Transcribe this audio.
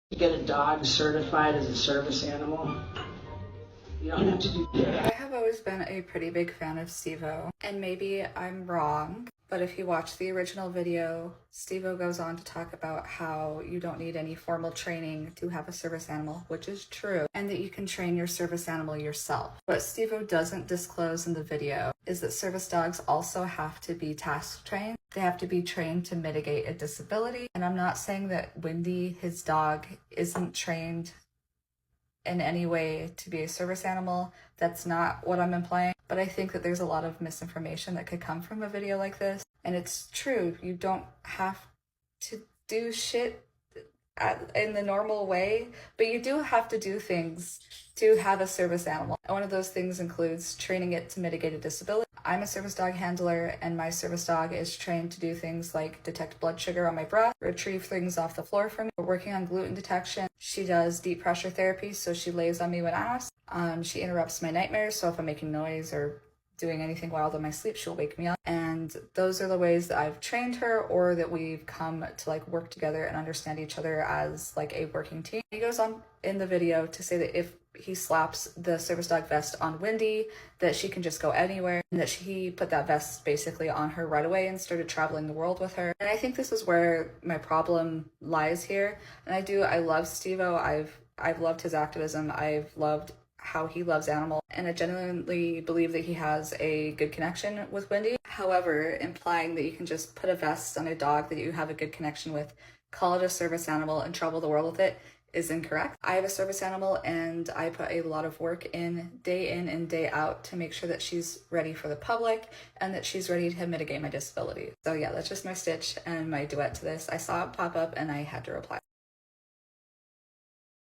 You get a dog certified as a service animal. You don't have to do that. I have always been a pretty big fan of Steve-O, and maybe I'm wrong, but if you watch the original video, Steve-O goes on to talk about how you don't need any formal training to have a service animal, which is true, and that you can train your service animal yourself. What Steve-O doesn't disclose in the video is that service dogs also have to be task trained. They have to be trained to mitigate a disability, and I'm not saying that Wendy, his dog, isn't trained in any way to be a service animal. That's not what I'm implying, but I think that there's a lot of misinformation that could come from a video like this. And it's true, you don't have to do shit in the normal way, but you do have to do things to have a service animal. And one of those things includes training it to mitigate a disability. I'm a service dog handler, and my service dog is trained to do things like detect blood sugar on my breath, retrieve things off the floor for me. We're working on gluten detection. She does deep pressure therapy, so she lays on me when asked. She interrupts my nightmares, so if I'm making noise or doing anything wild in my sleep, she'll wake me up. And those are the ways that I've trained her, or that we've come to like work together and understand each other as like a working team. He goes on in the video to say that if he slaps the service dog vest on Wendy, that she can just go anywhere, and that he put that vest basically on her right away and started traveling the world with her. And I think this is where my problem lies here. And I love Steve-O. I've loved his activism. I've loved how he loves animals, and I genuinely believe that he has a good connection with Wendy. However, implying that you can just put a vest on a dog that you have a good connection with, call it a service animal, and travel the world with it is incorrect. I have a service animal, and I put a lot of work in and day out to make sure that she's ready for the public and that she's ready to mitigate my disability. So yeah, that's just my stitch and my duet to this. I saw it pop up and I had to reply.